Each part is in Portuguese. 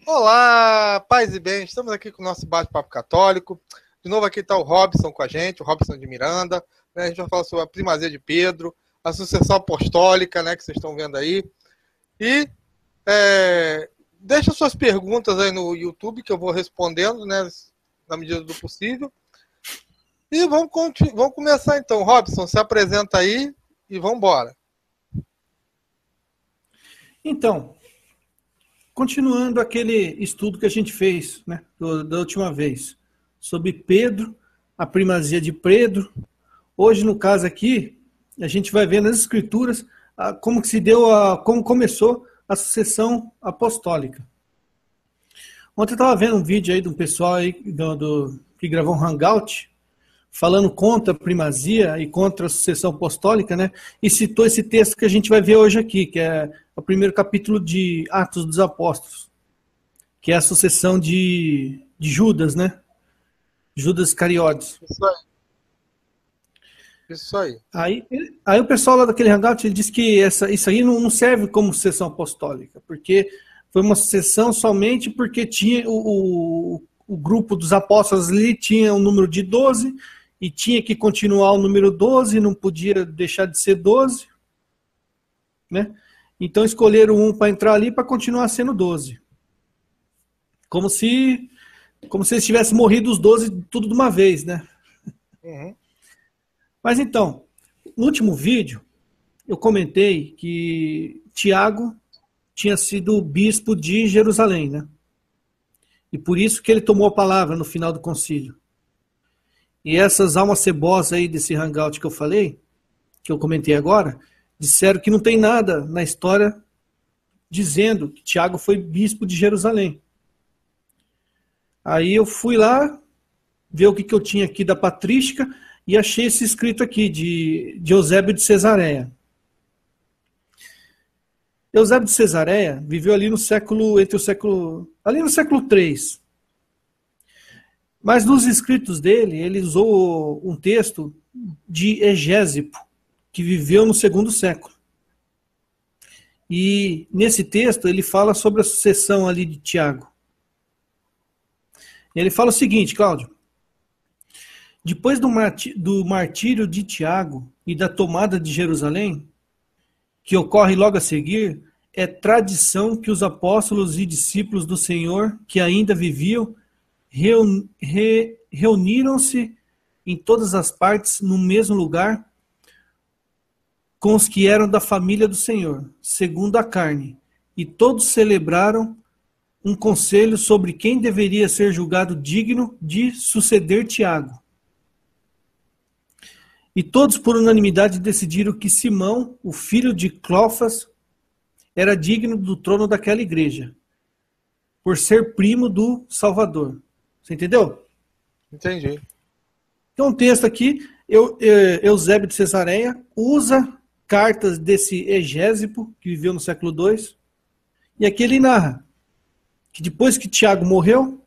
Olá, paz e bem, estamos aqui com o nosso bate-papo católico. De novo aqui está o Robson com a gente, o Robson de Miranda. Né? A gente vai falar sobre a primazia de Pedro, a sucessão apostólica, né, que vocês estão vendo aí. E deixa suas perguntas aí no YouTube, que eu vou respondendo, né, na medida do possível. E vamos começar então. Robson, se apresenta aí e vamos embora. Então, continuando aquele estudo que a gente fez, né, da última vez, sobre Pedro, a primazia de Pedro. Hoje, no caso aqui, a gente vai ver nas Escrituras como que se deu, como começou a sucessão apostólica. Ontem eu estava vendo um vídeo aí de um pessoal aí que gravou um hangout, falando contra a primazia e contra a sucessão apostólica, né? E citou esse texto que a gente vai ver hoje aqui, que é o primeiro capítulo de Atos dos Apóstolos, que é a sucessão de Judas, né? Judas Iscariotes. Isso aí. Aí o pessoal lá daquele hangout ele disse que isso aí não serve como sucessão apostólica, porque foi uma sucessão somente porque tinha o grupo dos apóstolos ali tinha um número de 12 e tinha que continuar o número 12, não podia deixar de ser 12, né? Então escolheram um para entrar ali para continuar sendo 12. Como se eles tivessem morrido os 12 tudo de uma vez, né? Uhum. Mas então, no último vídeo, eu comentei que Tiago tinha sido bispo de Jerusalém, né? E por isso que ele tomou a palavra no final do concílio. E essas almas cebosas aí desse hangout que eu falei, que eu comentei agora, disseram que não tem nada na história dizendo que Tiago foi bispo de Jerusalém. Aí eu fui lá ver o que eu tinha aqui da patrística e achei esse escrito aqui de Eusébio de Cesareia. Eusébio de Cesareia viveu ali no século III. Mas nos escritos dele, ele usou um texto de Egésipo, que viveu no segundo século. E nesse texto ele fala sobre a sucessão ali de Tiago. Ele fala o seguinte, Cláudio: depois do martírio de Tiago e da tomada de Jerusalém, que ocorre logo a seguir, é tradição que os apóstolos e discípulos do Senhor que ainda viviam reuniram-se em todas as partes no mesmo lugar com os que eram da família do Senhor, segundo a carne, e todos celebraram um conselho sobre quem deveria ser julgado digno de suceder Tiago. E todos por unanimidade decidiram que Simão, o filho de Cleofas, era digno do trono daquela igreja, por ser primo do Salvador. Você entendeu? Entendi. Então, um texto aqui, Eusébio de Cesareia usa cartas desse Egésipo, que viveu no século II, e aqui ele narra que depois que Tiago morreu,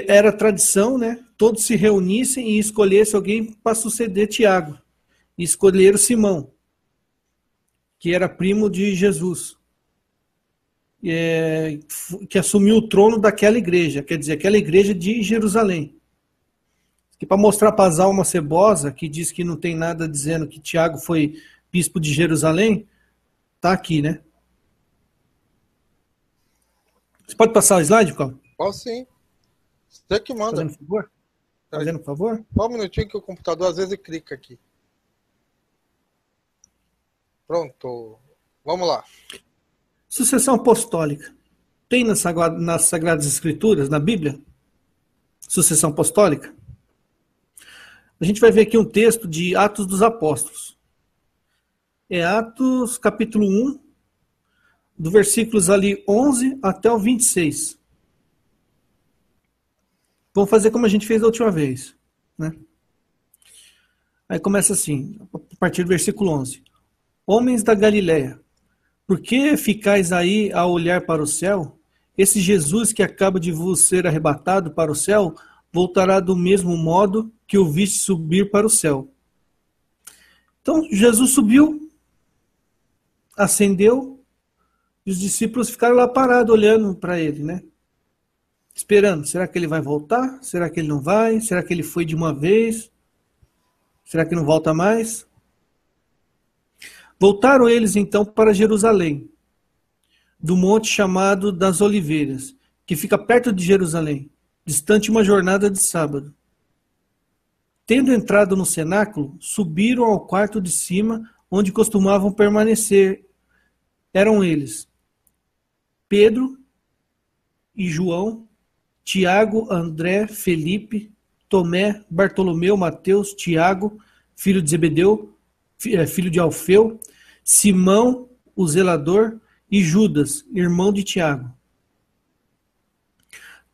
era tradição, né? Todos se reunissem e escolhessem alguém para suceder Tiago. E escolheram Simão, que era primo de Jesus, que assumiu o trono daquela igreja, quer dizer, aquela igreja de Jerusalém. Que para mostrar para as almas cebosas, que diz que não tem nada dizendo que Tiago foi bispo de Jerusalém, tá aqui, né? Você pode passar o slide, Cláudio? Posso sim. Você que manda. Fazendo favor? Fazendo favor? Só um minutinho que o computador às vezes clica aqui. Pronto. Vamos lá. Sucessão apostólica. Tem nas Sagradas Escrituras, na Bíblia? Sucessão apostólica? A gente vai ver aqui um texto de Atos dos Apóstolos. É Atos capítulo 1, do versículos ali 11 até o 26. Vamos fazer como a gente fez da última vez, né? Aí começa assim, a partir do versículo 11. Homens da Galileia, por que ficais aí a olhar para o céu? Esse Jesus que acaba de vos ser arrebatado para o céu, voltará do mesmo modo que o viste subir para o céu. Então, Jesus subiu, ascendeu, E os discípulos ficaram lá parados, olhando para ele, né? Esperando. Será que ele vai voltar? Será que ele não vai? Será que ele foi de uma vez? Será que não volta mais? Voltaram eles então para Jerusalém, do monte chamado das Oliveiras, que fica perto de Jerusalém, distante uma jornada de sábado. Tendo entrado no cenáculo, subiram ao quarto de cima, onde costumavam permanecer. Eram eles Pedro e João, Tiago, André, Felipe, Tomé, Bartolomeu, Mateus, Tiago, filho de Zebedeu, filho de Alfeu, Simão, o zelador, e Judas, irmão de Tiago.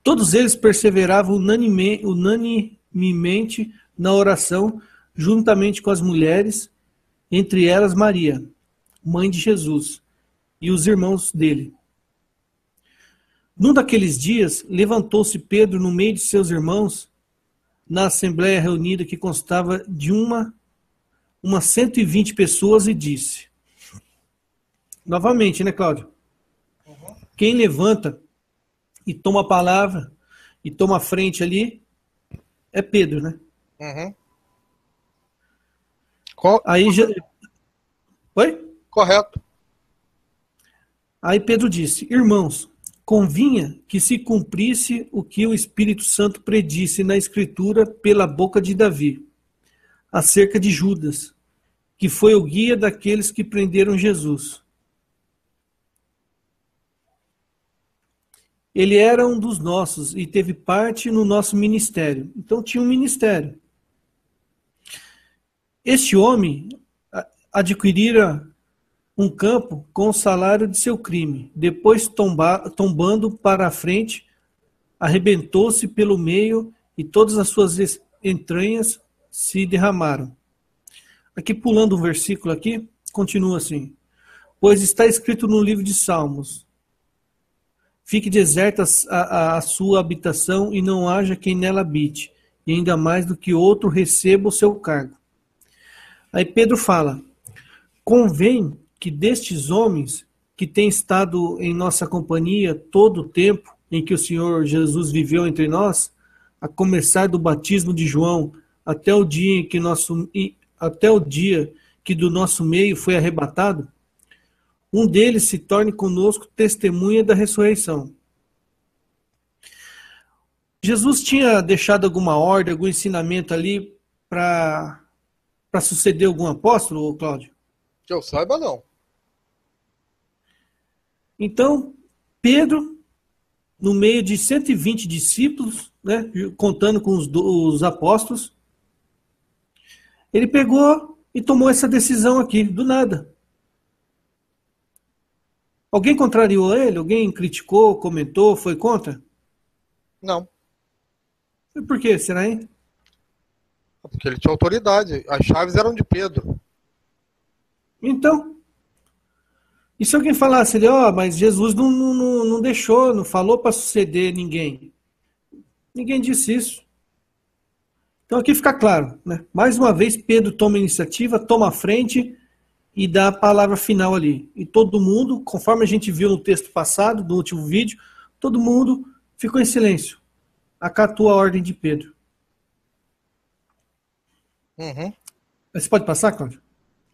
Todos eles perseveravam unanimemente na oração, juntamente com as mulheres, entre elas Maria, mãe de Jesus, e os irmãos dele. Num daqueles dias, levantou-se Pedro no meio de seus irmãos, na assembleia reunida que constava de umas 120 pessoas, e disse, novamente, né, Cláudio? Uhum. Quem levanta e toma a palavra e toma a frente ali é Pedro, né? Uhum. Aí já... Oi? Correto. Aí Pedro disse, irmãos, convinha que se cumprisse o que o Espírito Santo predisse na Escritura pela boca de Davi, acerca de Judas, que foi o guia daqueles que prenderam Jesus. Ele era um dos nossos e teve parte no nosso ministério. Então tinha um ministério. Este homem adquirira um campo com o salário de seu crime. Depois, tombando para a frente, arrebentou-se pelo meio e todas as suas entranhas se derramaram. Aqui, pulando um versículo aqui, continua assim. Pois está escrito no livro de Salmos, fique deserta a sua habitação e não haja quem nela habite, e ainda mais do que outro receba o seu cargo. Aí Pedro fala, convém que destes homens que têm estado em nossa companhia todo o tempo em que o Senhor Jesus viveu entre nós, a começar do batismo de João até o dia que do nosso meio foi arrebatado, um deles se torne conosco testemunha da ressurreição. Jesus tinha deixado alguma ordem, algum ensinamento ali para suceder algum apóstolo, Cláudio? Que eu saiba, não. Então, Pedro, no meio de 120 discípulos, né, contando com os apóstolos, ele pegou e tomou essa decisão aqui, do nada. Alguém contrariou ele? Alguém criticou, comentou, foi contra? Não. E por quê? Será, hein? Porque ele tinha autoridade. As chaves eram de Pedro. Então, e se alguém falasse ali, mas Jesus não deixou, não falou para suceder ninguém. Ninguém disse isso. Então aqui fica claro, né? Mais uma vez Pedro toma a iniciativa, toma a frente e dá a palavra final ali. E todo mundo, conforme a gente viu no texto passado, no último vídeo, todo mundo ficou em silêncio. Acatou a ordem de Pedro. Uhum. Você pode passar, Cláudio?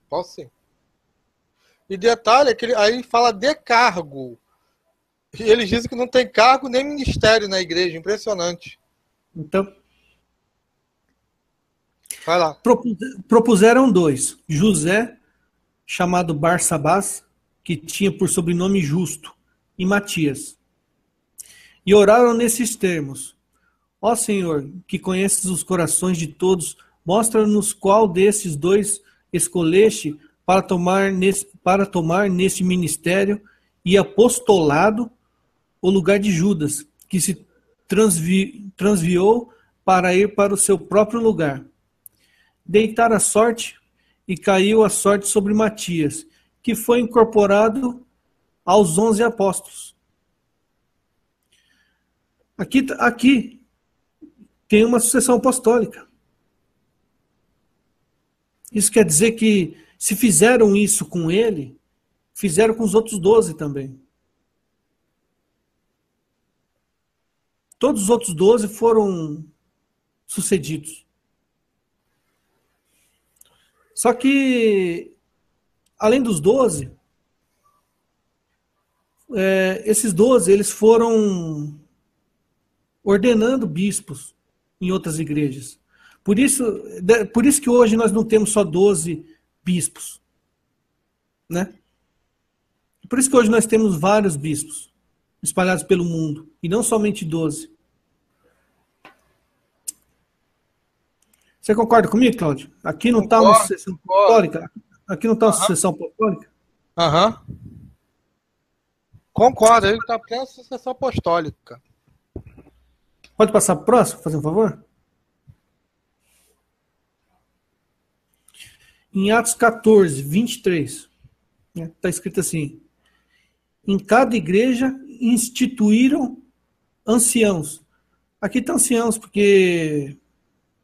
Posso sim. E detalhe é que aí fala de cargo. E eles dizem que não tem cargo nem ministério na igreja. Impressionante. Então, vai lá. Propuseram dois. José, chamado Barsabás, que tinha por sobrenome Justo, e Matias. E oraram nesses termos. Ó Senhor, que conheces os corações de todos, mostra-nos qual desses dois escolheste para tomar neste ministério e apostolado o lugar de Judas, que se transviou para ir para o seu próprio lugar. Deitara a sorte e caiu a sorte sobre Matias, que foi incorporado aos 11 apóstolos. Aqui tem uma sucessão apostólica. Isso quer dizer que se fizeram isso com ele, fizeram com os outros 12 também. Todos os outros 12 foram sucedidos. Só que, além dos 12, esses 12 eles foram ordenando bispos em outras igrejas. Por isso que hoje nós não temos só 12 bispos, né? Por isso que hoje nós temos vários bispos espalhados pelo mundo, e não somente 12. Você concorda comigo, Cláudio? Aqui não está uma sucessão apostólica? Aqui não está uma sucessão apostólica? Aham. Concordo, ele está plena sucessão apostólica. Pode passar para o próximo, fazer um favor? Em Atos 14, 23, está escrito assim: em cada igreja instituíram anciãos. Aqui está anciãos, porque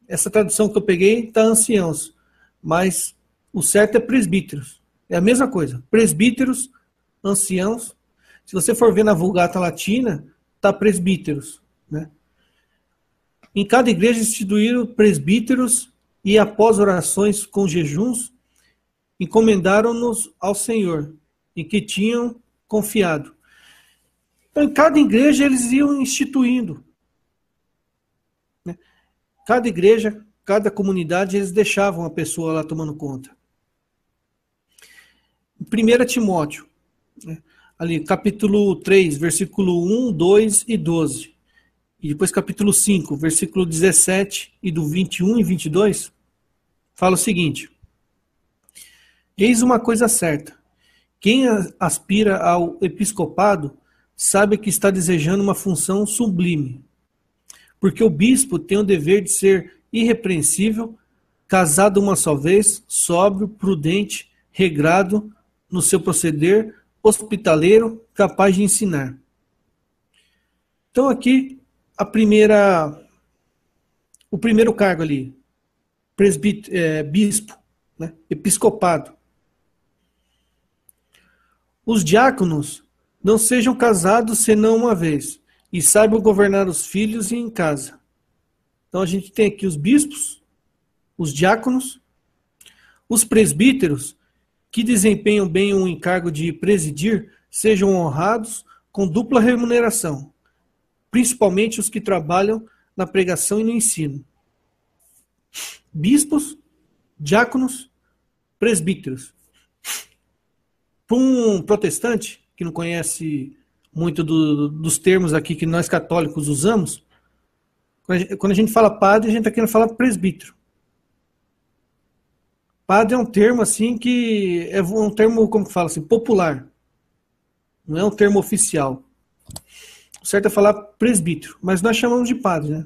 essa tradução que eu peguei está anciãos, mas o certo é presbíteros. É a mesma coisa. Presbíteros, anciãos. Se você for ver na Vulgata Latina, está presbíteros, né? Em cada igreja instituíram presbíteros e, após orações com jejuns, encomendaram-nos ao Senhor, em que tinham confiado. Então, em cada igreja eles iam instituindo, né? Cada igreja, cada comunidade, eles deixavam a pessoa lá tomando conta. 1 Timóteo, né? Ali, capítulo 3, versículo 1, 2 e 12. E depois capítulo 5, versículo 17 e do 21 e 22, fala o seguinte: eis uma coisa certa, quem aspira ao episcopado sabe que está desejando uma função sublime, porque o bispo tem o dever de ser irrepreensível, casado uma só vez, sóbrio, prudente, regrado no seu proceder, hospitaleiro, capaz de ensinar. Então aqui o primeiro cargo ali, bispo, né? Episcopado. Os diáconos não sejam casados senão uma vez, e saibam governar os filhos e em casa. Então a gente tem aqui os bispos, os diáconos, os presbíteros, que desempenham bem o encargo de presidir, sejam honrados com dupla remuneração, principalmente os que trabalham na pregação e no ensino. Bispos, diáconos, presbíteros. Para um protestante que não conhece muito dos termos aqui que nós católicos usamos, quando a gente fala padre, a gente está querendo falar presbítero. Padre é um termo assim que é um termo, como que fala assim, popular. Não é um termo oficial. O certo é falar presbítero, mas nós chamamos de padre, né?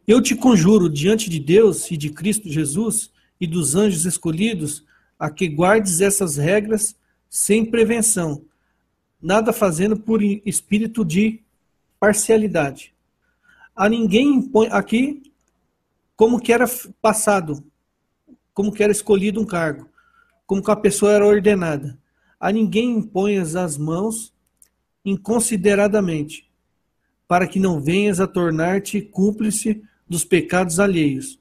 Eu te conjuro diante de Deus e de Cristo Jesus e dos anjos escolhidos a que guardes essas regras sem prevenção, nada fazendo por espírito de parcialidade. A ninguém impõe aqui como que era passado, como que era escolhido um cargo, como que a pessoa era ordenada. A ninguém imponhas as mãos inconsideradamente, para que não venhas a tornar-te cúmplice dos pecados alheios.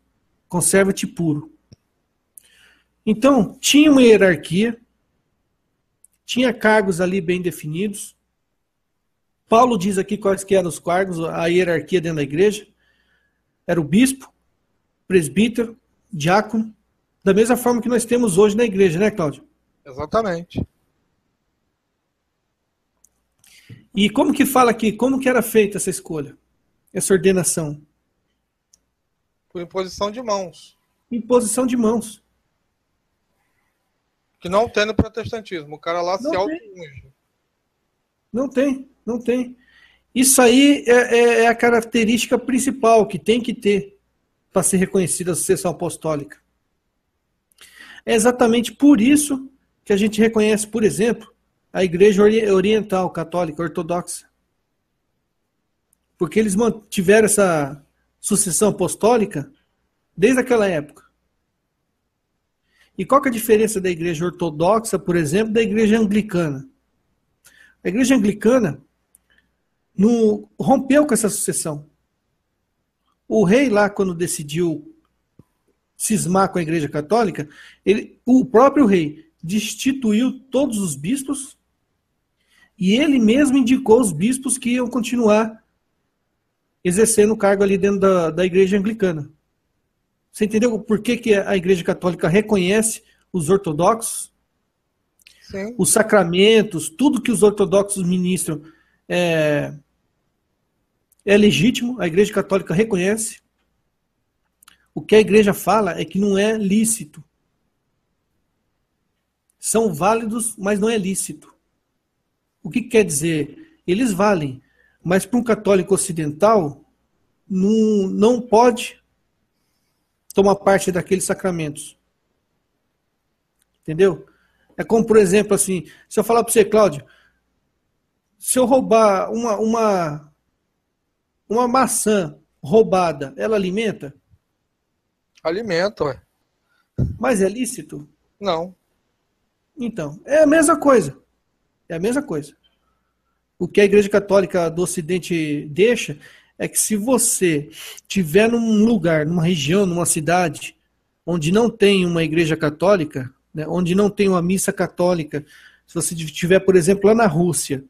Conserva-te puro. Então, tinha uma hierarquia, tinha cargos ali bem definidos. Paulo diz aqui quais que eram os cargos, a hierarquia dentro da igreja. Era o bispo, presbítero, diácono, da mesma forma que nós temos hoje na igreja, né, Cláudio? Exatamente. E como que fala aqui, como que era feita essa escolha, essa ordenação? Por imposição de mãos. Imposição de mãos. Que não tem no protestantismo. O cara lá se auto-unge. Não tem, não tem. Isso aí é a característica principal que tem que ter para ser reconhecida a sucessão apostólica. É exatamente por isso que a gente reconhece, por exemplo, a Igreja Oriental Católica Ortodoxa. Porque eles mantiveram essa sucessão apostólica desde aquela época. E qual que é a diferença da Igreja Ortodoxa, por exemplo, da Igreja Anglicana? A Igreja Anglicana, rompeu com essa sucessão. O rei lá, quando decidiu cismar com a Igreja Católica, o próprio rei destituiu todos os bispos e ele mesmo indicou os bispos que iam continuar exercendo o cargo ali dentro da Igreja Anglicana. Você entendeu por que a Igreja Católica reconhece os ortodoxos? Sim. Os sacramentos, tudo que os ortodoxos ministram é legítimo, a Igreja Católica reconhece. O que a Igreja fala é que não é lícito. São válidos, mas não é lícito. O que quer dizer? Eles valem, mas para um católico ocidental não pode tomar parte daqueles sacramentos. Entendeu? É como, por exemplo, assim, se eu falar para você, Cláudio, se eu roubar uma maçã roubada, ela alimenta? Alimenta, ué. Mas é lícito? Não. Então, é a mesma coisa. É a mesma coisa. O que a Igreja Católica do Ocidente deixa é que se você tiver num lugar, numa região, numa cidade, onde não tem uma igreja católica, né, onde não tem uma missa católica, se você estiver, por exemplo, lá na Rússia,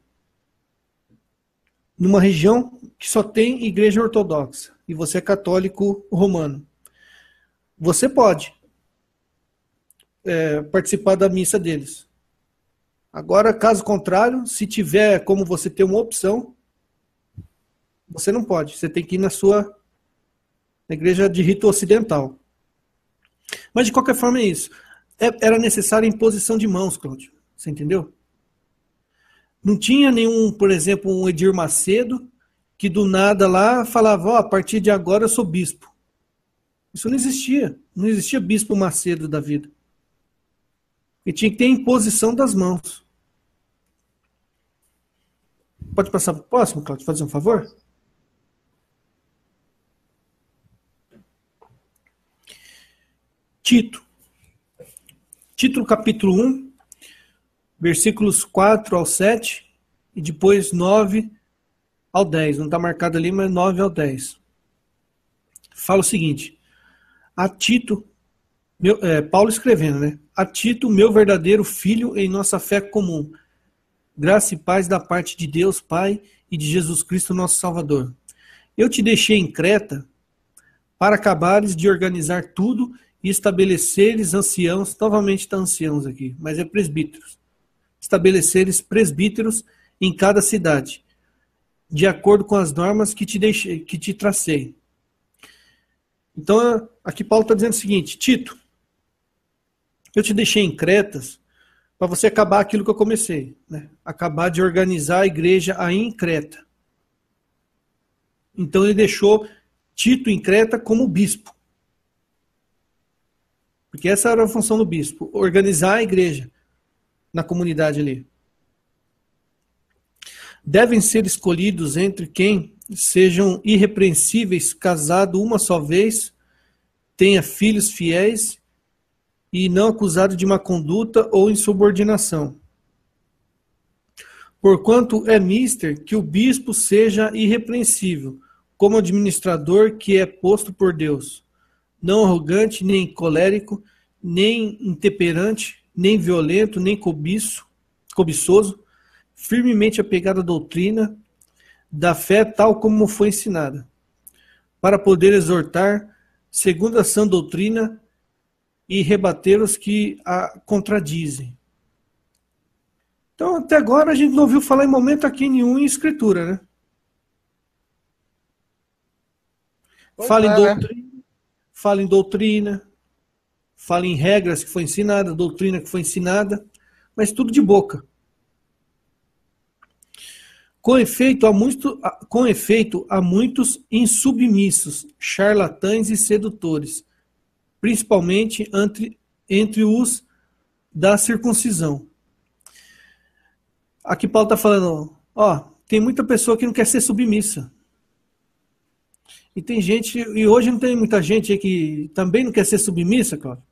numa região que só tem igreja ortodoxa, e você é católico romano, você pode participar da missa deles. Agora, caso contrário, se tiver como você ter uma opção, você não pode. Você tem que ir na igreja de rito ocidental. Mas, de qualquer forma, é isso. Era necessária a imposição de mãos, Cláudio. Você entendeu? Não tinha nenhum, por exemplo, um Edir Macedo, que do nada lá falava, a partir de agora eu sou bispo. Isso não existia. Não existia bispo Macedo da vida. E tinha que ter a imposição das mãos. Pode passar para o próximo, Cláudio, fazer um favor? Tito. Tito, capítulo 1, versículos 4 ao 7, e depois 9 ao 10. Não está marcado ali, mas 9 ao 10. Fala o seguinte: a Tito, Paulo escrevendo, né? A Tito, meu verdadeiro filho em nossa fé comum, graça e paz da parte de Deus Pai e de Jesus Cristo nosso Salvador. Eu te deixei em Creta para acabares de organizar tudo e estabeleceres anciãos, novamente está anciãos aqui, mas é presbíteros. Estabeleceres presbíteros em cada cidade, de acordo com as normas que te tracei. Então, aqui Paulo está dizendo o seguinte: Tito, eu te deixei em Cretas para você acabar aquilo que eu comecei, né? Acabar de organizar a igreja aí em Creta. Então ele deixou Tito em Creta como bispo. Porque essa era a função do bispo, organizar a igreja na comunidade ali. Devem ser escolhidos entre quem sejam irrepreensíveis, casado uma só vez, tenha filhos fiéis e não acusado de má conduta ou insubordinação. Porquanto é mister que o bispo seja irrepreensível, como administrador que é posto por Deus, não arrogante, nem colérico, nem intemperante, nem violento, nem cobiçoso, firmemente apegado à doutrina da fé tal como foi ensinada, para poder exortar, segundo a sã doutrina, e rebater os que a contradizem. Então, até agora, a gente não ouviu falar em momento aqui nenhum em escritura, né? Fala em doutrina, fala em regras que foi ensinada, doutrina que foi ensinada, mas tudo de boca. Com efeito, há muitos insubmissos, charlatães e sedutores, principalmente entre os da circuncisão. Aqui Paulo está falando, tem muita pessoa que não quer ser submissa. E tem gente, e hoje não tem muita gente aí que também não quer ser submissa, Cláudio?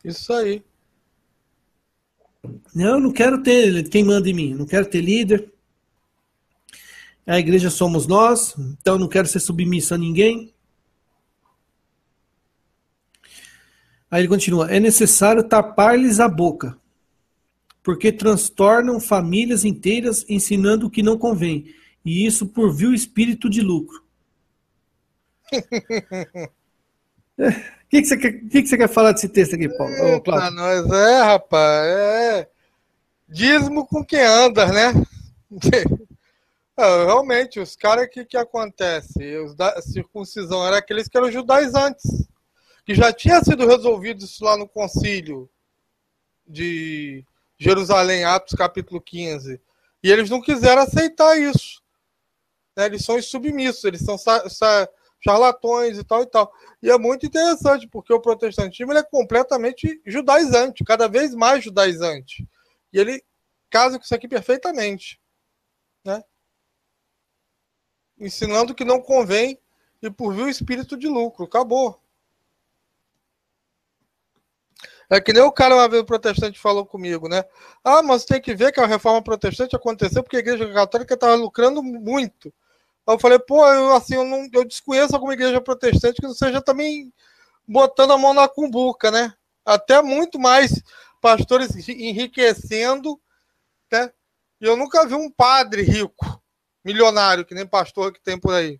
Isso aí. Eu não quero ter quem manda em mim, não quero ter líder. A igreja somos nós, então eu não quero ser submisso a ninguém. Aí ele continua, é necessário tapar-lhes a boca, porque transtornam famílias inteiras ensinando o que não convém, e isso por vil espírito de lucro. O que você quer falar desse texto aqui, Paulo? Ô, Eita, Cláudio? nós rapaz, dízimo com quem anda, né? Realmente, os caras, que acontece? A circuncisão era aqueles que eram judaizantes, que já tinha sido resolvido isso lá no concílio de Jerusalém, Atos capítulo 15. E eles não quiseram aceitar isso. Né? Eles são insubmissos, eles são charlatões e tal e tal. E é muito interessante, porque o protestantismo ele é completamente judaizante, cada vez mais judaizante. E ele casa com isso aqui perfeitamente. Né? Ensinando que não convém e por vil espírito de lucro. Acabou. É que nem o cara uma vez o protestante falou comigo, né? Ah, mas tem que ver que a reforma protestante aconteceu porque a igreja católica estava lucrando muito. Aí eu falei, pô, eu desconheço alguma igreja protestante que não seja também botando a mão na cumbuca, né? Até muito mais pastores enriquecendo, né? E eu nunca vi um padre rico, milionário, que nem pastor que tem por aí.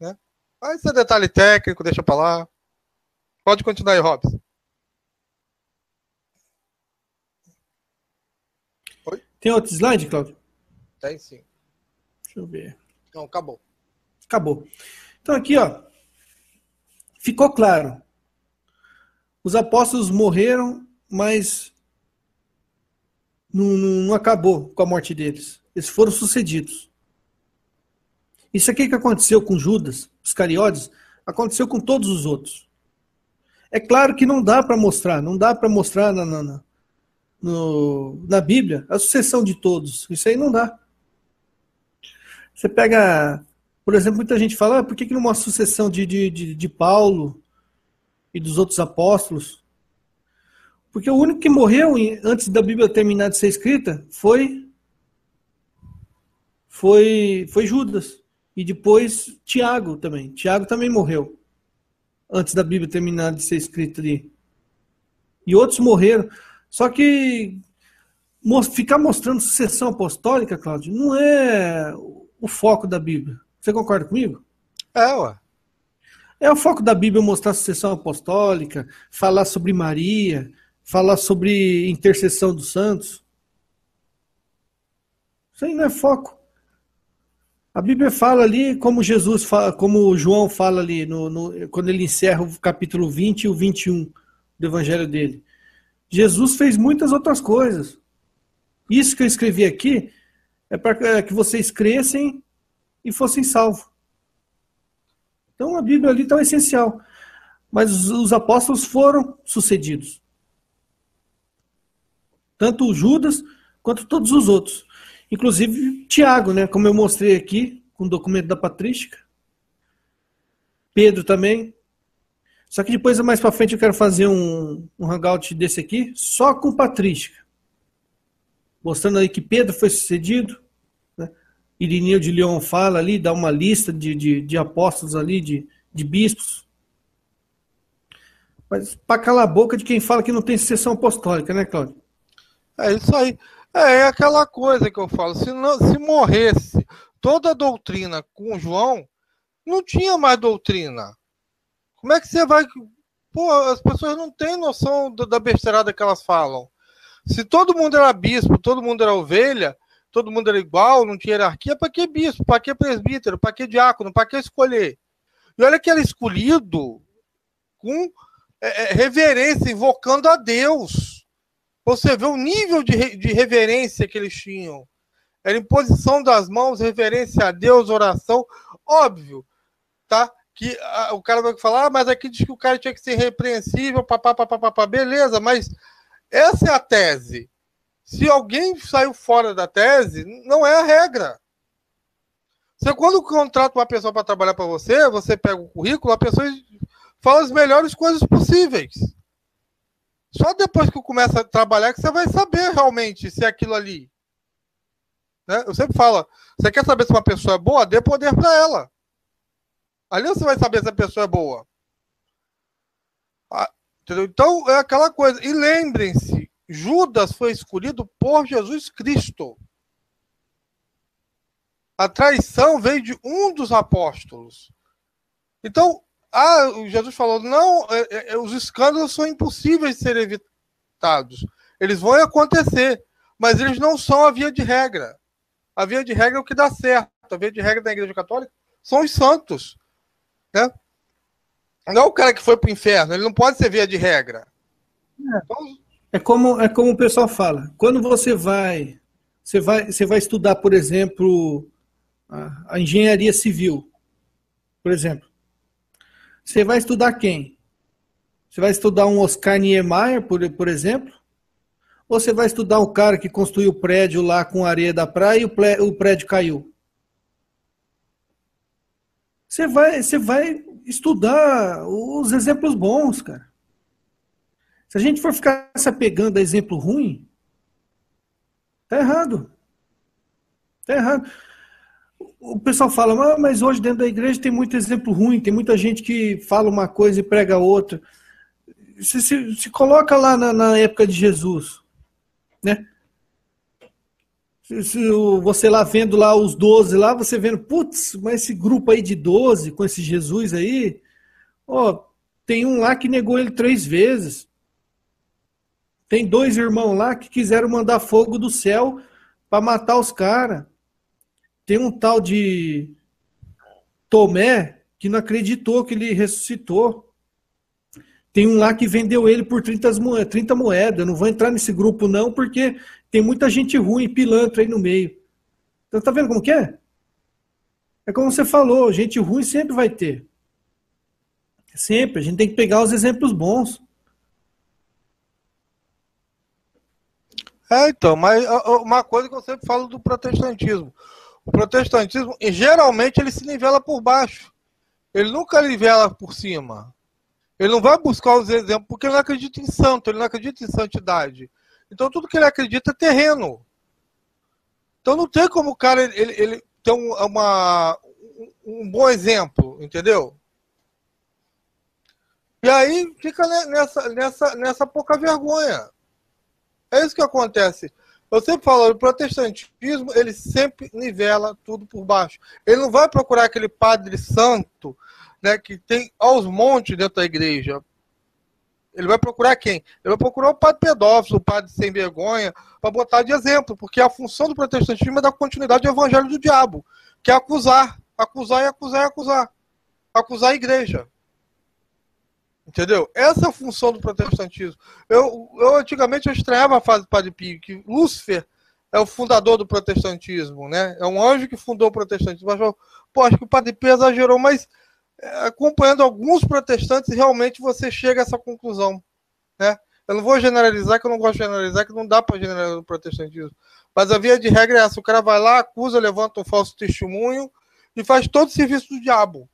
Né? Mas isso é detalhe técnico, deixa pra lá. Pode continuar aí, Robson. Oi? Tem outro slide, Cláudio? Tem sim. Deixa eu ver. Não, acabou. Acabou. Então aqui, ó, ficou claro. Os apóstolos morreram, mas não acabou com a morte deles. Eles foram sucedidos. Isso aqui que aconteceu com Judas, Iscariotes, aconteceu com todos os outros. É claro que não dá para mostrar na Bíblia a sucessão de todos. Isso aí não dá. Você pega, por exemplo, muita gente fala, por que não mostra a sucessão de Paulo e dos outros apóstolos? Porque o único que morreu antes da Bíblia terminar de ser escrita foi Judas. E depois Tiago também. Tiago também morreu antes da Bíblia terminar de ser escrita ali. E outros morreram. Só que ficar mostrando sucessão apostólica, Cláudio, não é o foco da Bíblia. Você concorda comigo? Ué. É o foco da Bíblia mostrar a sucessão apostólica, falar sobre Maria, falar sobre intercessão dos santos. Isso aí não é foco. A Bíblia fala ali, como Jesus fala, como João fala ali, quando ele encerra o capítulo 20 e o 21 do evangelho dele. Jesus fez muitas outras coisas. Isso que eu escrevi aqui é para que vocês crescem e fossem salvos. Então a Bíblia ali está essencial. Mas os apóstolos foram sucedidos. Tanto o Judas quanto todos os outros. Inclusive Tiago, né? Como eu mostrei aqui, com o documento da patrística. Pedro também. Só que depois, mais para frente, eu quero fazer um hangout desse aqui, só com patrística. Mostrando aí que Pedro foi sucedido. Né? Irineu de Lyon fala ali, dá uma lista de apóstolos ali, de bispos. Mas para calar a boca de quem fala que não tem sucessão apostólica, né, Cláudio? É isso aí. É aquela coisa que eu falo. Se morresse toda a doutrina com João, não tinha mais doutrina. Como é que você vai... Pô, as pessoas não têm noção da besteirada que elas falam. Se todo mundo era bispo, todo mundo era ovelha, todo mundo era igual, não tinha hierarquia, para que bispo? Para que presbítero? Para que diácono? Para que escolher? E olha que era escolhido com reverência, invocando a Deus. Você vê o nível de reverência que eles tinham. Era imposição das mãos, reverência a Deus, oração. Óbvio, tá? Que o cara vai falar, mas aqui diz que o cara tinha que ser repreensível, papapá, beleza, mas essa é a tese. Se alguém saiu fora da tese, não é a regra. Você, quando contrata uma pessoa para trabalhar para você, você pega o currículo, a pessoa fala as melhores coisas possíveis. Só depois que começa a trabalhar que você vai saber realmente se é aquilo ali. Né? Eu sempre falo, você quer saber se uma pessoa é boa? Dê poder para ela. Ali você vai saber se a pessoa é boa. Entendeu? Então, é aquela coisa. E lembrem-se, Judas foi escolhido por Jesus Cristo. A traição veio de um dos apóstolos. Então, Jesus falou, não, os escândalos são impossíveis de serem evitados. Eles vão acontecer, mas eles não são a via de regra. A via de regra é o que dá certo. A via de regra da Igreja Católica são os santos. Né? Não é o cara que foi para o inferno, ele não pode ser via de regra. É como o pessoal fala. Quando você vai estudar, por exemplo, a engenharia civil, por exemplo. Você vai estudar quem? Você vai estudar um Oscar Niemeyer, por exemplo? Ou você vai estudar o cara que construiu o prédio lá com areia da praia e o prédio caiu? Você vai estudar os exemplos bons, cara. Se a gente for ficar se apegando a exemplo ruim, tá errado. Tá errado. O pessoal fala, mas hoje dentro da igreja tem muito exemplo ruim, tem muita gente que fala uma coisa e prega outra. Se coloca lá na época de Jesus, né? Você lá vendo lá os 12 lá, você vendo, putz, mas esse grupo aí de 12, com esse Jesus aí, ó, tem um lá que negou ele 3 vezes. Tem 2 irmãos lá que quiseram mandar fogo do céu para matar os caras. Tem um tal de Tomé que não acreditou que ele ressuscitou. Tem um lá que vendeu ele por 30 moedas. Eu não vou entrar nesse grupo não, porque tem muita gente ruim, pilantra aí no meio. Então tá vendo como que é? É como você falou, gente ruim sempre vai ter. Sempre, a gente tem que pegar os exemplos bons. Então, mas uma coisa que eu sempre falo do protestantismo. O protestantismo, geralmente, ele se nivela por baixo. Ele nunca nivela por cima. Ele não vai buscar os exemplos, porque ele não acredita em santo, ele não acredita em santidade. Então, tudo que ele acredita é terreno. Então, não tem como o cara ele ter um bom exemplo, entendeu? E aí, fica nessa pouca vergonha. É isso que acontece. Eu sempre falo, o protestantismo, ele sempre nivela tudo por baixo. Ele não vai procurar aquele padre santo, né, que tem aos montes dentro da igreja. Ele vai procurar quem? Ele vai procurar o padre pedófilo, o padre sem vergonha, para botar de exemplo, porque a função do protestantismo é dar continuidade ao evangelho do diabo, que é acusar. Acusar e acusar e acusar. Acusar a igreja. Entendeu? Essa é a função do protestantismo. Eu antigamente eu estranhava a fase do Padre Pio, que Lúcifer é o fundador do protestantismo, né? É um anjo que fundou o protestantismo. Mas, pô, acho que o Padre Pio exagerou, mas acompanhando alguns protestantes, realmente você chega a essa conclusão, né? Eu não vou generalizar, que eu não gosto de generalizar, que não dá para generalizar o protestantismo. Mas a via de regra é essa: o cara vai lá, acusa, levanta um falso testemunho e faz todo o serviço do diabo.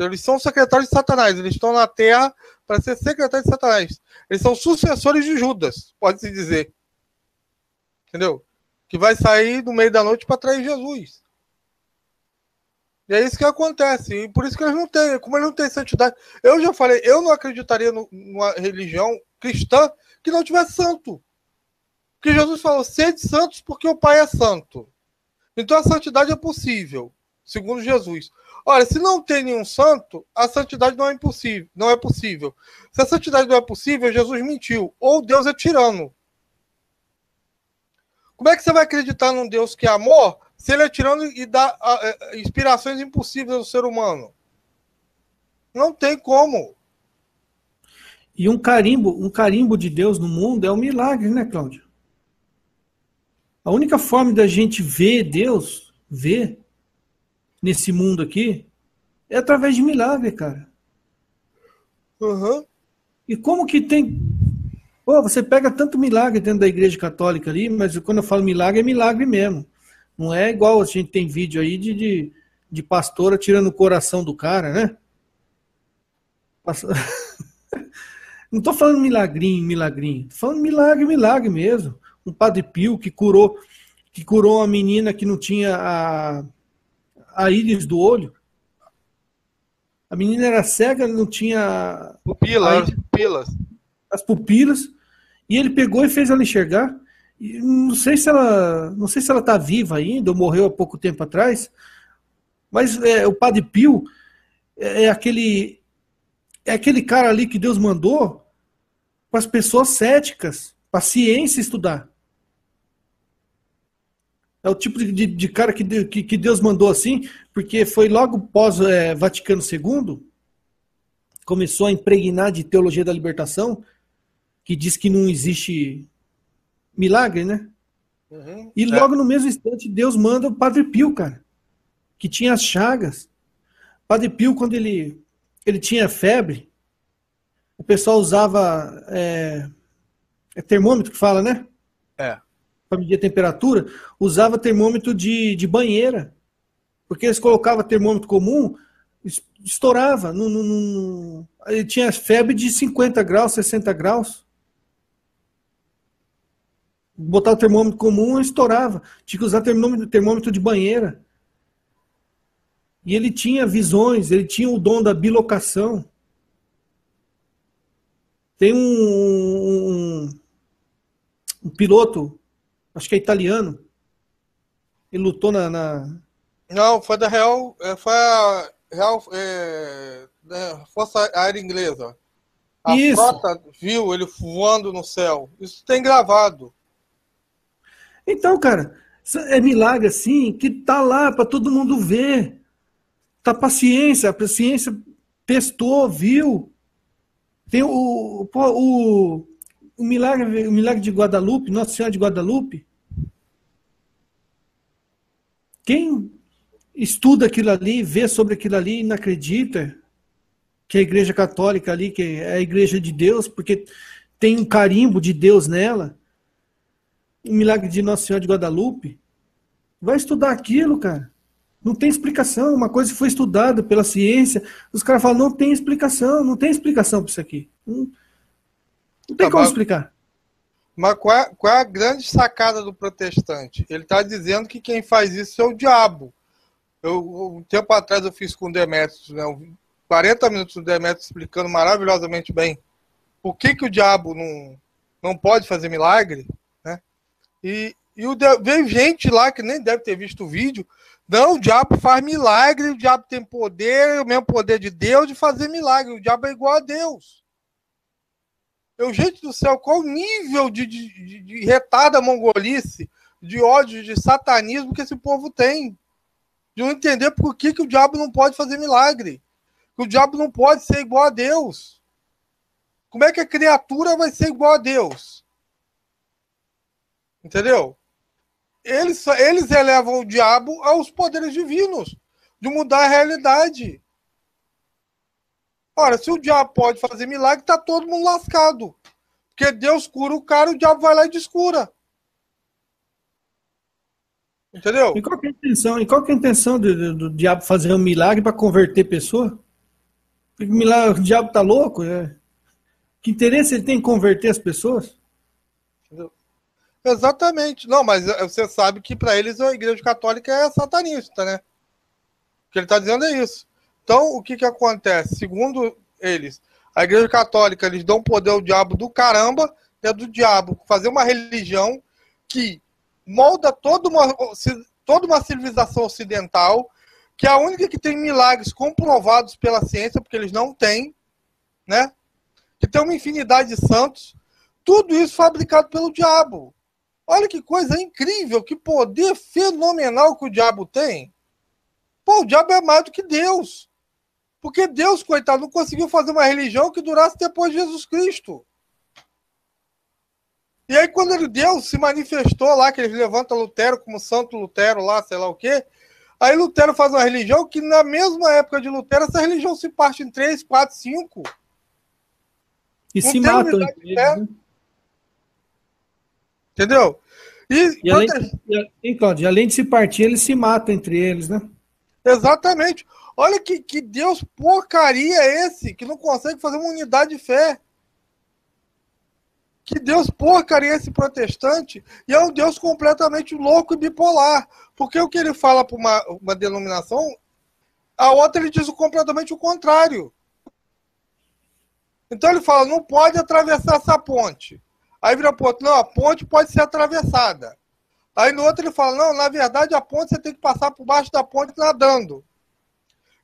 Eles são secretários de Satanás. Eles estão na terra para ser secretários de Satanás. Eles são sucessores de Judas, pode-se dizer. Entendeu? Que vai sair no meio da noite para trair Jesus. E é isso que acontece. E por isso que eles não têm. Como eles não têm santidade. Eu já falei, eu não acreditaria numa religião cristã que não tivesse santo. Porque Jesus falou, sede santos porque o Pai é santo. Então a santidade é possível, segundo Jesus. Olha, se não tem nenhum santo, a santidade não é impossível, não é possível. Se a santidade não é possível, Jesus mentiu. Ou Deus é tirano. Como é que você vai acreditar num Deus que é amor, se ele é tirano e dá inspirações impossíveis ao ser humano? Não tem como. E um carimbo de Deus no mundo é um milagre, né, Cláudio? A única forma da gente ver Deus, ver nesse mundo aqui, é através de milagre, cara. Uhum. E como que tem... Pô, você pega tanto milagre dentro da igreja católica ali, mas quando eu falo milagre, é milagre mesmo. Não é igual a gente tem vídeo aí de pastora tirando o coração do cara, né? Não tô falando milagrinho. Tô falando milagre mesmo. Um Padre Pio que curou que curou uma menina que não tinha a íris do olho. A menina era cega, não tinha as pupilas, e ele pegou e fez ela enxergar. E não sei se ela está viva ainda, ou morreu há pouco tempo atrás, mas o Padre Pio é aquele cara ali que Deus mandou para as pessoas céticas, para a ciência estudar. É o tipo de cara que Deus mandou assim, porque foi logo pós Vaticano II, começou a impregnar de teologia da libertação, que diz que não existe milagre, né? Uhum, e logo no mesmo instante, Deus manda o Padre Pio, cara, que tinha as chagas. Padre Pio, quando ele tinha febre, o pessoal usava termômetro que fala, né? Para medir a temperatura, usava termômetro de banheira. Porque eles colocavam termômetro comum, estourava. Ele tinha febre de 50 graus, 60 graus. Botar o termômetro comum, estourava. Tinha que usar termômetro de banheira. E ele tinha visões, ele tinha o dom da bilocação. Tem um piloto, acho que é italiano, ele lutou Não, foi da Real, foi a Real Força Aérea Inglesa. A Isso. frota viu ele voando no céu. Isso tem gravado. Então, cara, é milagre assim, que tá lá para todo mundo ver. Tá paciência, a ciência testou, viu. Tem o milagre de Guadalupe, Nossa Senhora de Guadalupe. Quem estuda aquilo ali, vê sobre aquilo ali e não acredita que a Igreja Católica ali, que é a Igreja de Deus, porque tem um carimbo de Deus nela, o milagre de Nossa Senhora de Guadalupe, vai estudar aquilo, cara. Não tem explicação. Uma coisa que foi estudada pela ciência, os caras falam, não tem explicação para isso aqui. Não tem como explicar. Mas qual é a grande sacada do protestante? Ele está dizendo que quem faz isso é o diabo. Um tempo atrás eu fiz com o Demetrios, né, 40 minutos do Demetrios explicando maravilhosamente bem por que o diabo não pode fazer milagre, né? E veio gente lá que nem deve ter visto o vídeo. Não, o diabo faz milagre, o diabo tem poder, o mesmo poder de Deus de fazer milagre. O diabo é igual a Deus. Gente do céu, qual o nível de retada mongolice, de ódio, de satanismo que esse povo tem? De não entender por que o diabo não pode fazer milagre. Que o diabo não pode ser igual a Deus. Como é que a criatura vai ser igual a Deus? Entendeu? Eles elevam o diabo aos poderes divinos, de mudar a realidade. Ora, se o diabo pode fazer milagre, tá todo mundo lascado. Porque Deus cura o cara, o diabo vai lá e descura. Entendeu? E qual que é a intenção do diabo fazer um milagre para converter pessoa? O diabo tá louco? Que interesse ele tem em converter as pessoas? Entendeu? Exatamente. Não, mas você sabe que para eles a Igreja Católica é satanista, né? O que ele está dizendo é isso. Então, o que acontece? Segundo eles, a Igreja Católica, eles dão poder ao diabo do caramba, é do diabo fazer uma religião que molda toda uma civilização ocidental, que é a única que tem milagres comprovados pela ciência, porque eles não têm, né? Que tem uma infinidade de santos. Tudo isso fabricado pelo diabo. Olha que coisa incrível, que poder fenomenal que o diabo tem. Pô, o diabo é mais do que Deus. Porque Deus, coitado, não conseguiu fazer uma religião que durasse depois de Jesus Cristo. E aí, quando Deus se manifestou lá, que eles levantam Lutero como Santo Lutero lá, sei lá o quê, aí Lutero faz uma religião que, na mesma época de Lutero, essa religião se parte em 3, 4, 5. E não se matam. Entendeu? Além de se partir, eles se matam entre eles, né? Exatamente. Olha que Deus porcaria é esse, que não consegue fazer uma unidade de fé. que Deus porcaria esse protestante e é um Deus completamente louco e bipolar. Porque o que ele fala para uma denominação, a outra ele diz completamente o contrário. Então ele fala, não pode atravessar essa ponte. Aí vira pro outro, não, a ponte pode ser atravessada. Aí no outro ele fala, não, na verdade a ponte você tem que passar por baixo da ponte nadando.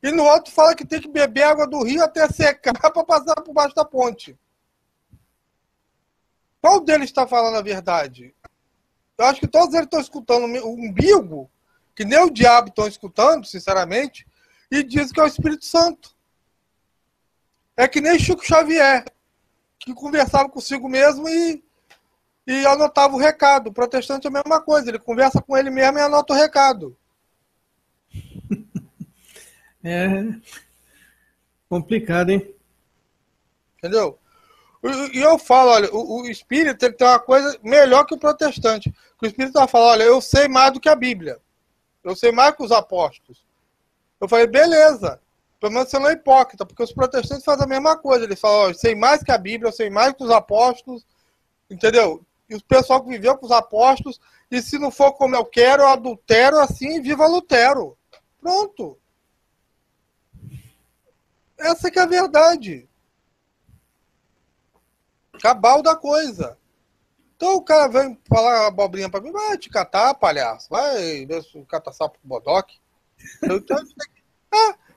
E no outro fala que tem que beber água do rio até secar para passar por baixo da ponte. Qual deles está falando a verdade? Eu acho que todos eles estão escutando o umbigo, que nem o diabo estão escutando, sinceramente, e dizem que é o Espírito Santo. É que nem Chico Xavier, que conversava consigo mesmo e anotava o recado. O protestante é a mesma coisa, ele conversa com ele mesmo e anota o recado. É complicado, hein? Entendeu? E eu falo, olha, o espírito ele tem uma coisa melhor que o protestante. O espírito vai falar, olha, eu sei mais do que a Bíblia. Eu sei mais que os apóstolos. Eu falei, beleza. Pelo menos você não é hipócrita, porque os protestantes fazem a mesma coisa. Eles falam, olha, eu sei mais que a Bíblia, eu sei mais que os apóstolos. Entendeu? E o pessoal que viveu com os apóstolos, e se não for como eu quero, eu adultero assim, viva Lutero. Pronto. Essa que é a verdade. Cabal da coisa. Então o cara vem falar abobrinha pra mim, vai te catar, palhaço. Vai ver se catar sapo com bodoque. Então,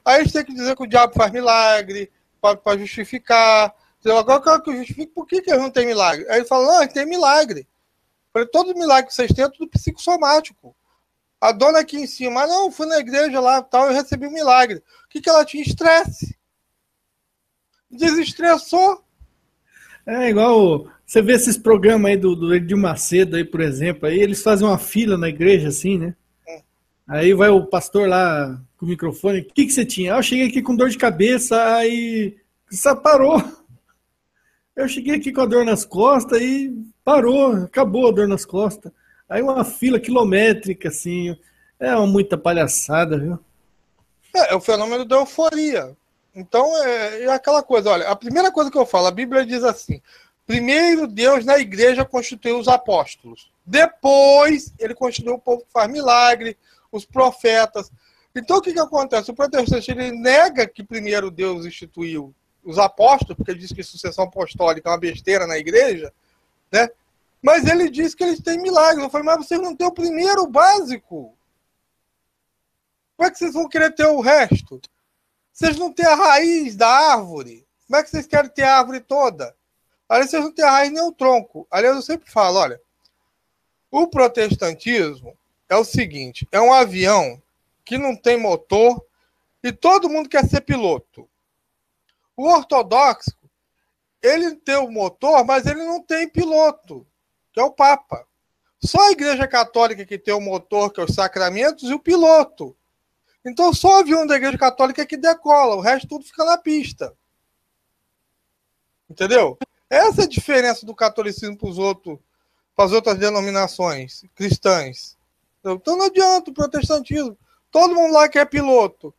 aí a gente tem que dizer que o diabo faz milagre, para justificar. Agora eu quero que eu justifique por que ele não tem milagre. Aí ele fala, não, ele tem milagre. Eu falei, todo milagre que vocês têm é tudo psicossomático. A dona aqui em cima, não, fui na igreja lá tal, eu recebi um milagre. O que ela tinha? Estresse. Desestressou. É igual você vê esses programas aí do Edir Macedo aí, por exemplo, aí eles fazem uma fila na igreja assim, né? Aí vai o pastor lá com o microfone, o que você tinha? Ah, eu cheguei aqui com dor de cabeça, aí só parou. Eu cheguei aqui com a dor nas costas e parou, acabou a dor nas costas. Aí uma fila quilométrica, assim, é muita palhaçada, viu? É o fenômeno da euforia. Então, é aquela coisa, olha, a primeira coisa que eu falo, a Bíblia diz assim, primeiro Deus na igreja constituiu os apóstolos. Depois, ele constituiu o povo que faz milagre, os profetas. Então, o que acontece? O protestante, ele nega que primeiro Deus instituiu os apóstolos, porque ele diz que sucessão apostólica é uma besteira na igreja, né? Mas ele diz que eles têm milagres. Eu falei, mas vocês não têm o primeiro básico. Como é que vocês vão querer ter o resto? Vocês não têm a raiz da árvore. Como é que vocês querem ter a árvore toda? Aliás, vocês não têm a raiz nem o tronco. Aliás, eu sempre falo, olha, o protestantismo é o seguinte, é um avião que não tem motor e todo mundo quer ser piloto. O ortodoxo, ele tem o motor, mas ele não tem piloto, que é o Papa. Só a Igreja Católica que tem o motor, que é os sacramentos, e o piloto. Então, só o avião da Igreja Católica é que decola, o resto tudo fica na pista. Entendeu? Essa é a diferença do catolicismo para as outras denominações cristãs. Então, não adianta o protestantismo. Todo mundo lá quer piloto.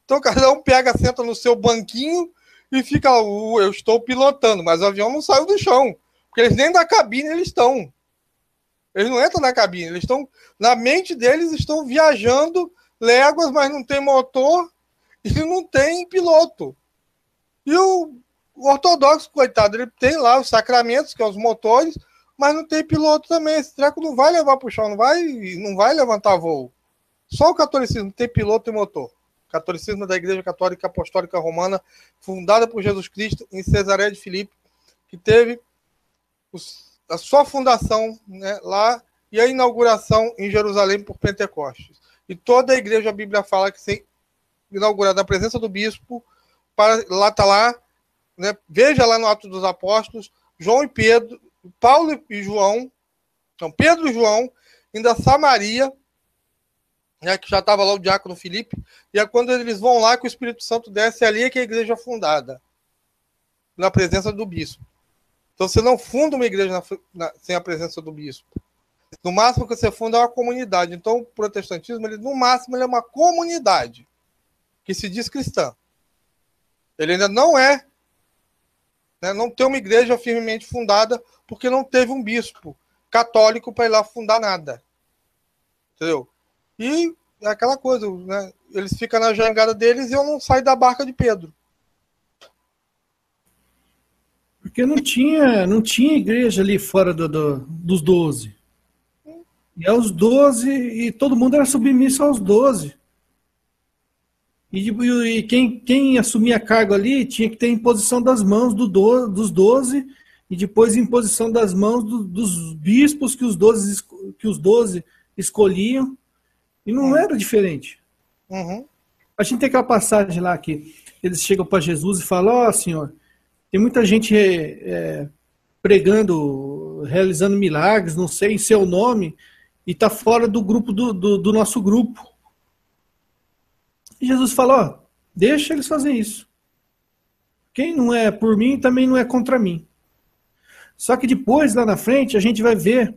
Então, cada um pega, senta no seu banquinho e fica, eu estou pilotando, mas o avião não saiu do chão. Porque eles nem da cabine eles estão. Eles não entram na cabine, eles estão, na mente deles, estão viajando léguas, mas não tem motor e não tem piloto. E o ortodoxo, coitado, ele tem lá os sacramentos, que são os motores, mas não tem piloto também. Esse treco não vai levar para o chão, não vai levantar voo. Só o catolicismo tem piloto e motor. O catolicismo da Igreja Católica Apostólica Romana, fundada por Jesus Cristo em Cesareia de Filipe, que teve a sua fundação, né, lá e a inauguração em Jerusalém por Pentecostes. E toda a igreja, a Bíblia fala que ser inaugurada na presença do bispo, lá está lá, né, veja lá no Atos dos Apóstolos, João e Pedro, Paulo e João, então Pedro e João, ainda Samaria, né, que já estava lá o diácono Filipe, e é quando eles vão lá que o Espírito Santo desce, ali é que a igreja é fundada, na presença do bispo. Então você não funda uma igreja sem a presença do bispo. No máximo que você funda é uma comunidade. Então o protestantismo, no máximo, ele é uma comunidade que se diz cristã. Ele ainda não é, né, não tem uma igreja firmemente fundada porque não teve um bispo católico para ir lá fundar nada. Entendeu? E é aquela coisa, né? Eles ficam na jangada deles e eu não saio da barca de Pedro. Porque não tinha igreja ali fora dos 12. E aos 12, e todo mundo era submisso aos 12. E quem assumia cargo ali tinha que ter imposição das mãos dos 12 e depois imposição das mãos dos bispos que os 12 escolhiam. E não era diferente. Uhum. A gente tem aquela passagem lá que eles chegam para Jesus e falam: ó, Senhor, tem muita gente pregando, realizando milagres, não sei, em seu nome, e está fora do grupo do nosso grupo. E Jesus fala: ó, deixa eles fazerem isso. Quem não é por mim, também não é contra mim. Só que depois, lá na frente, a gente vai ver,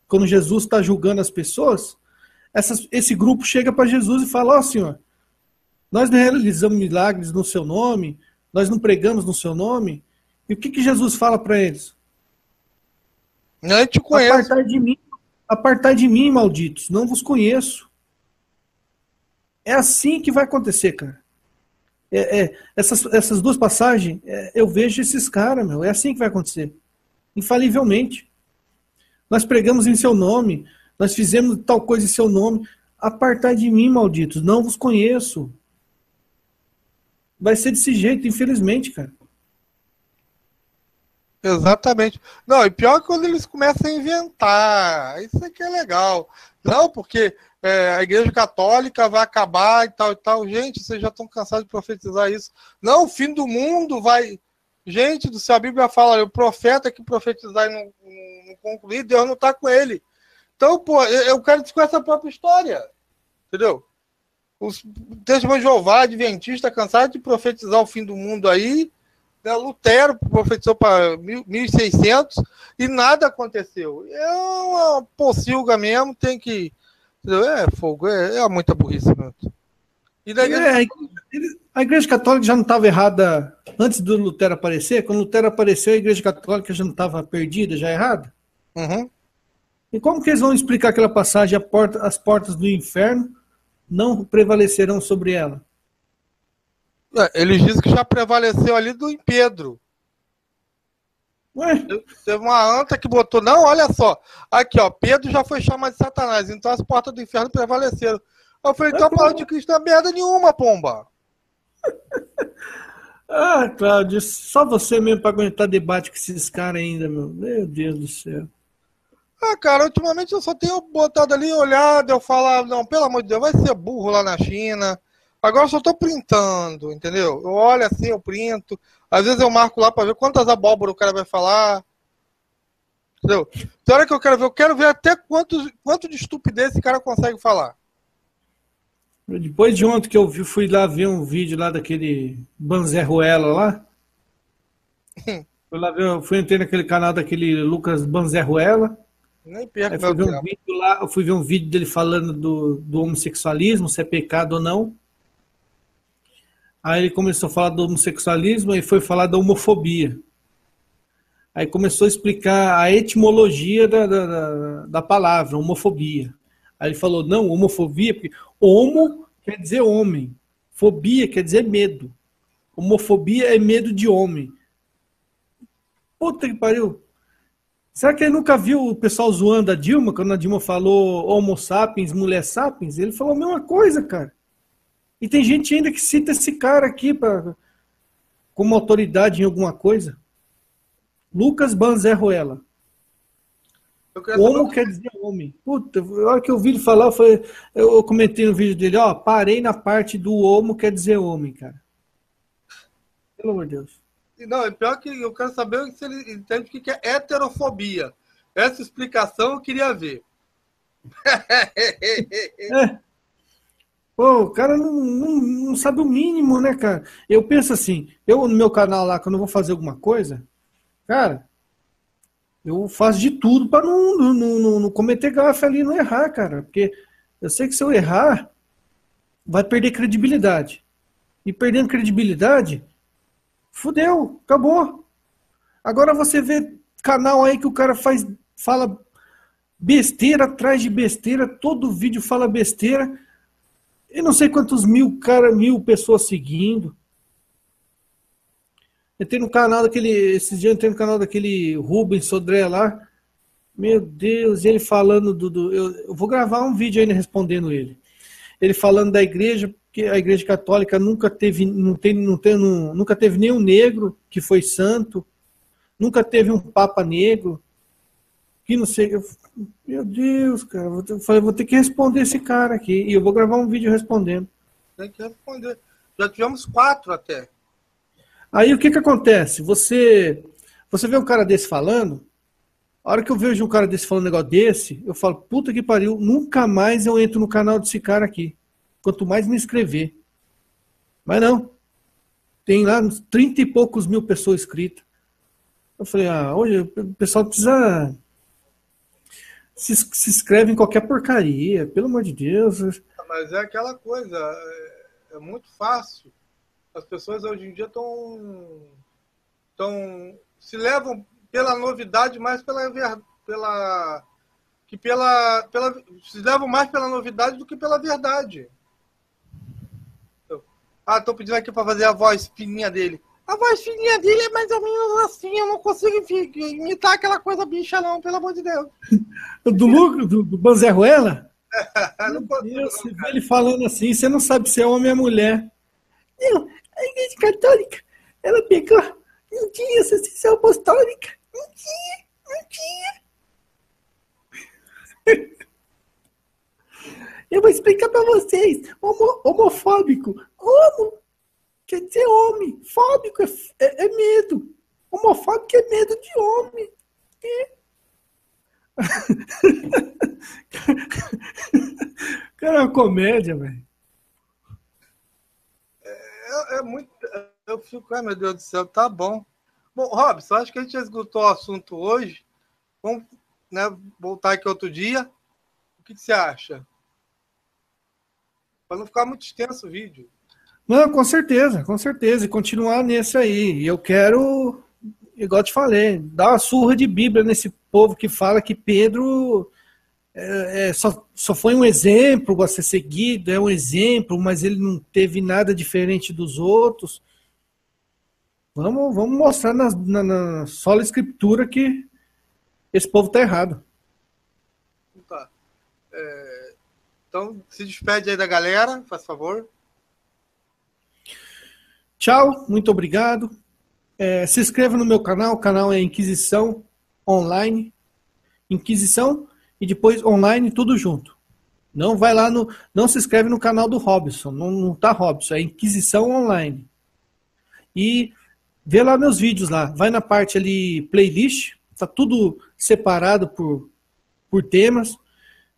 quando Jesus está julgando as pessoas, esse grupo chega para Jesus e fala: ó, Senhor, nós não realizamos milagres no seu nome, nós não pregamos no seu nome. E o que Jesus fala para eles? Eu te conheço. Apartai de mim, malditos, não vos conheço. É assim que vai acontecer, cara. Essas duas passagens, eu vejo esses caras, meu. É assim que vai acontecer. Infalivelmente. Nós pregamos em seu nome, nós fizemos tal coisa em seu nome. Apartai de mim, malditos, não vos conheço. Vai ser desse jeito, infelizmente, cara. Exatamente. Não, e pior que quando eles começam a inventar. Isso aqui é legal. Não, porque a Igreja Católica vai acabar e tal e tal. Gente, vocês já estão cansados de profetizar isso. Não, o fim do mundo vai... Gente do céu, a Bíblia fala, o profeta que profetizar e não concluir, Deus não está com ele. Então, pô, eu quero desconhecer a própria história. Entendeu? Os testemunhos de Jeová, adventista, cansados de profetizar o fim do mundo aí. Né? Lutero profetizou para 1600 e nada aconteceu. É uma pocilga mesmo, tem que... Entendeu? É fogo, é muita burrice mesmo. E daí a Igreja Católica já não estava errada antes do Lutero aparecer? Quando Lutero apareceu, a Igreja Católica já não estava perdida, já errada? Uhum. E como que eles vão explicar aquela passagem, as portas do inferno não prevalecerão sobre ela? Eles dizem que já prevaleceu ali em Pedro. Ué? Teve uma anta que botou, não, olha só, aqui ó, Pedro já foi chamado de Satanás, então as portas do inferno prevaleceram. Eu falei, então a palavra de Cristo não é merda nenhuma, pomba. Ah, Cláudio, só você mesmo para aguentar debate com esses caras ainda, meu Deus do céu. Ah, cara, ultimamente eu só tenho botado ali, olhado, eu falar, não, pelo amor de Deus, vai ser burro lá na China. Agora eu só tô printando, entendeu? Eu olho assim, eu printo. Às vezes eu marco lá para ver quantas abóboras o cara vai falar. Entendeu? Tem hora que eu quero ver até quanto de estupidez esse cara consegue falar. Depois de ontem que eu fui lá ver um vídeo lá daquele Banzé Ruela lá. Fui entrar naquele canal daquele Lucas Banzé Ruela. Nem perco Aí eu fui ver um vídeo dele falando do homossexualismo, se é pecado ou não. Aí ele começou a falar do homossexualismo e foi falar da homofobia. Aí começou a explicar a etimologia da palavra, homofobia. Aí ele falou, não, homofobia, porque homo quer dizer homem, fobia quer dizer medo. Homofobia é medo de homem. Puta que pariu. Será que ele nunca viu o pessoal zoando a Dilma, quando a Dilma falou homo sapiens, mulher sapiens? Ele falou a mesma coisa, cara. E tem gente ainda que cita esse cara aqui como autoridade em alguma coisa. Lucas Banzé Ruela. Homo quer dizer homem. Puta, a hora que eu vi ele falar, eu comentei no vídeo dele, ó, parei na parte do homo quer dizer homem, cara. Pelo amor de Deus. Não, é pior que eu quero saber se ele entende o que é heterofobia. Essa explicação eu queria ver. Pô, o cara não sabe o mínimo, né, cara? Eu penso assim, no meu canal lá, quando eu vou fazer alguma coisa, cara, eu faço de tudo para não cometer gafe ali, não errar, cara. Porque eu sei que se eu errar, vai perder credibilidade. E perdendo credibilidade, fudeu, acabou. Agora você vê canal aí que o cara fala besteira atrás de besteira, todo vídeo fala besteira. Eu não sei quantos mil pessoas seguindo. Entrei no canal daquele. Esses dias eu entrei no canal daquele Rubens Sodré lá. Meu Deus, ele falando eu vou gravar um vídeo ainda respondendo ele. Ele falando da igreja, que a igreja católica nunca teve nenhum negro que foi santo, nunca teve um papa negro, que não sei. Meu Deus, cara, eu falei, vou ter que responder esse cara aqui. E eu vou gravar um vídeo respondendo. Tem que responder. Já tivemos 4 até. Aí o que acontece? Você vê um cara desse falando. A hora que eu vejo um cara desse falando um negócio desse, eu falo, puta que pariu, nunca mais eu entro no canal desse cara aqui. Quanto mais me inscrever. Mas não. Tem lá uns 30 e poucos mil pessoas inscritas. Eu falei, hoje o pessoal precisa... Se inscreve em qualquer porcaria, pelo amor de Deus. Mas é aquela coisa, é muito fácil. As pessoas hoje em dia se levam pela novidade mais se levam mais pela novidade do que pela verdade. Tô pedindo aqui para fazer a voz fininha dele. A voz fininha dele é mais ou menos assim, eu não consigo imitar aquela coisa bicha não, pelo amor de Deus. Do Banzerruela? Meu Deus, você vê ele falando assim, você não sabe se é homem ou mulher. Não, a igreja católica, ela pegou, não tinha sucessão apostólica. Não tinha. Eu vou explicar pra vocês. Homofóbico. Homo quer dizer homem. Fóbico é medo. Homofóbico é medo de homem. Cara, é uma comédia, velho. É muito... Eu fico, ai meu Deus do céu, tá bom. Bom, Robson, acho que a gente já esgotou o assunto hoje. Vamos, né, voltar aqui outro dia. O que você acha? Para não ficar muito extenso o vídeo. Não, com certeza. E continuar nesse aí. E eu quero, igual eu te falei, dar uma surra de Bíblia nesse povo que fala que Pedro só foi um exemplo a ser seguido, é um exemplo, mas ele não teve nada diferente dos outros. Vamos mostrar na sola escritura que esse povo está errado. Tá. Então, se despede aí da galera, faz favor. Tchau, muito obrigado. Se inscreva no meu canal, o canal é Inquisição Online. Inquisição e depois online, tudo junto. Não se inscreve no canal do Robson, não tá Robson, é Inquisição Online. E vê lá meus vídeos lá, vai na parte ali playlist, tá tudo separado por temas.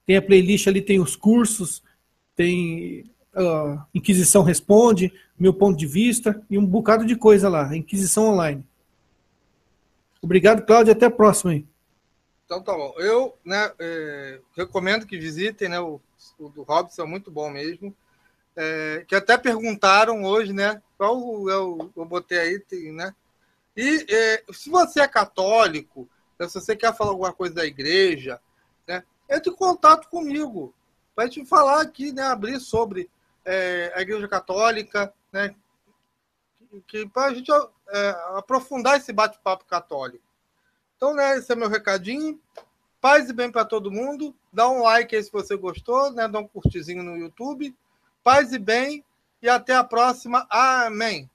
Tem a playlist ali, tem os cursos, tem Inquisição Responde, meu ponto de vista e um bocado de coisa lá, Inquisição Online. Obrigado, Cláudio, até a próxima aí. Então tá bom. Eu recomendo que visitem, né, o do Robson, é muito bom mesmo. Que até perguntaram hoje, né? Qual eu botei aí, né? E se você é católico, se você quer falar alguma coisa da igreja, né, entre em contato comigo. Para a gente falar aqui, né? Abrir sobre a igreja católica, né? Para a gente aprofundar esse bate-papo católico. Então, né, esse é meu recadinho. Paz e bem para todo mundo. Dá um like aí se você gostou, né? Dá um curtizinho no YouTube. Paz e bem e até a próxima. Amém.